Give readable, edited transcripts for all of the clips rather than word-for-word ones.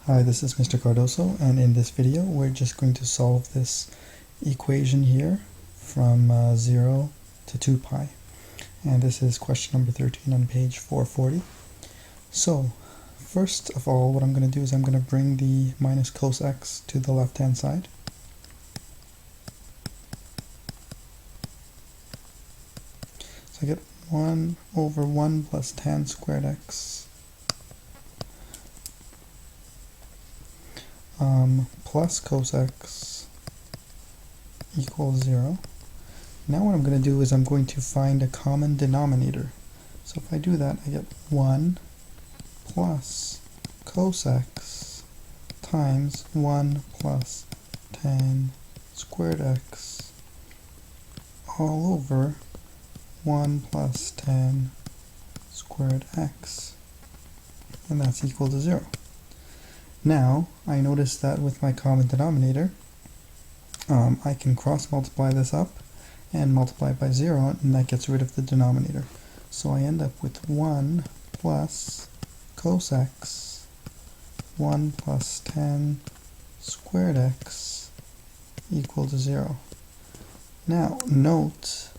Hi, this is Mr. Cardoso, and in this video we're just going to solve this equation here from 0 to 2 pi. And this is question number 13 on page 440. So, first of all, what I'm going to do is I'm going to bring the minus cos x to the left-hand side. So I get 1 over 1 plus tan squared x plus cos x equals 0. Now what I'm going to do is I'm going to find a common denominator. So if I do that, I get 1 plus cos x times 1 plus tan squared x all over 1 plus tan squared x, and that's equal to 0. Now, I notice that with my common denominator, I can cross multiply this up and multiply it by 0, and that gets rid of the denominator. So I end up with 1 plus cos x, 1 plus tan squared x equal to 0. Now, note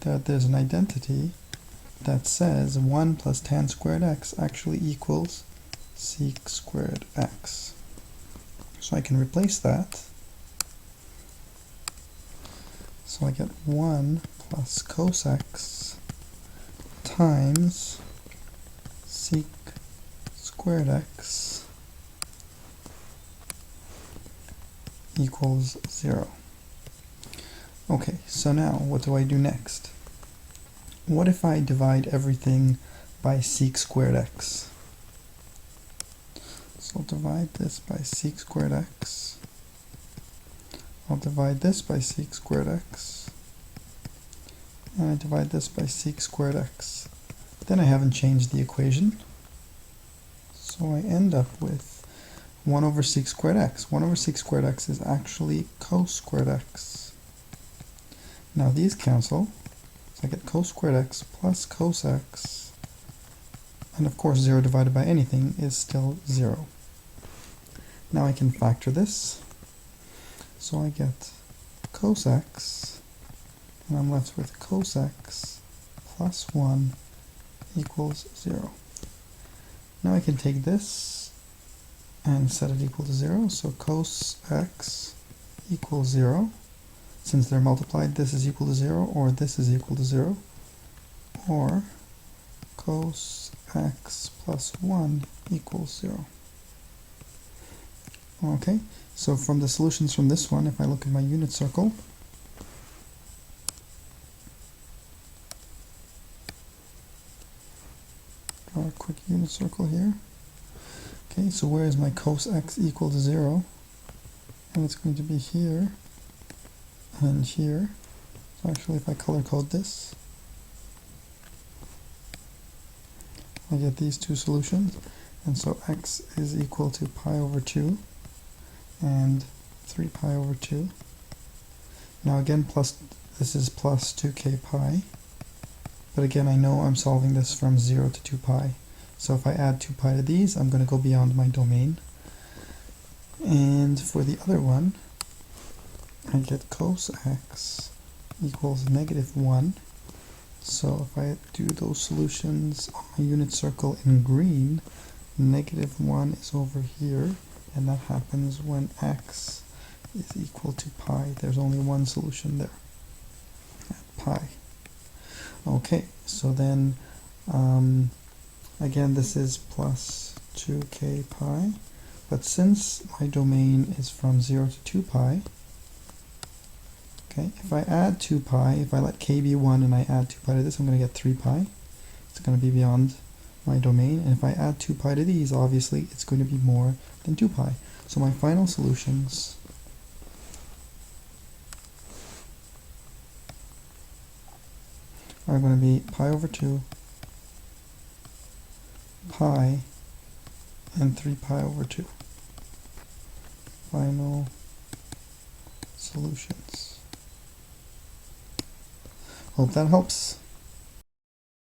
that there's an identity that says 1 plus tan squared x actually equals sec squared x. So I can replace that. So I get 1 plus cos x times sec squared x equals 0. Okay, so now what do I do next? What if I divide everything by sec squared x? So I'll divide this by sec squared x. I'll divide this by sec squared x. And I divide this by sec squared x. Then I haven't changed the equation. So I end up with 1 over sec squared x. 1 over sec squared x is actually cos squared x. Now these cancel. So I get cos squared x plus cos x. And of course 0 divided by anything is still 0. Now I can factor this. So I get cos x, and I'm left with cos x plus 1 equals 0. Now I can take this and set it equal to 0. So cos x equals 0. Since they're multiplied, this is equal to 0, or this is equal to 0. Or cos x plus 1 equals 0. Okay, so from the solutions from this one, if I look at my unit circle, draw a quick unit circle here. Okay, so where is my cos x equal to 0? And it's going to be here and here. So actually, if I color code this, I get these two solutions. And so x is equal to pi over 2 and 3 pi over 2. Now again, this is plus 2k pi. But again, I know I'm solving this from 0 to 2 pi. So if I add 2 pi to these, I'm going to go beyond my domain. And for the other one, I get cos x equals negative 1. So if I do those solutions on my unit circle in green, negative 1 is over here, and that happens when x is equal to pi. There's only one solution there, at pi. Okay, so then, again, this is plus 2k pi, but since my domain is from 0 to 2 pi, okay, if I add 2 pi, if I let k be 1 and I add 2 pi to this, I'm going to get 3 pi. It's going to be beyond my domain, and if I add 2 pi to these, obviously it's going to be more than 2 pi. So my final solutions are going to be pi over 2, pi, and 3 pi over 2. Final solutions. Hope that helps.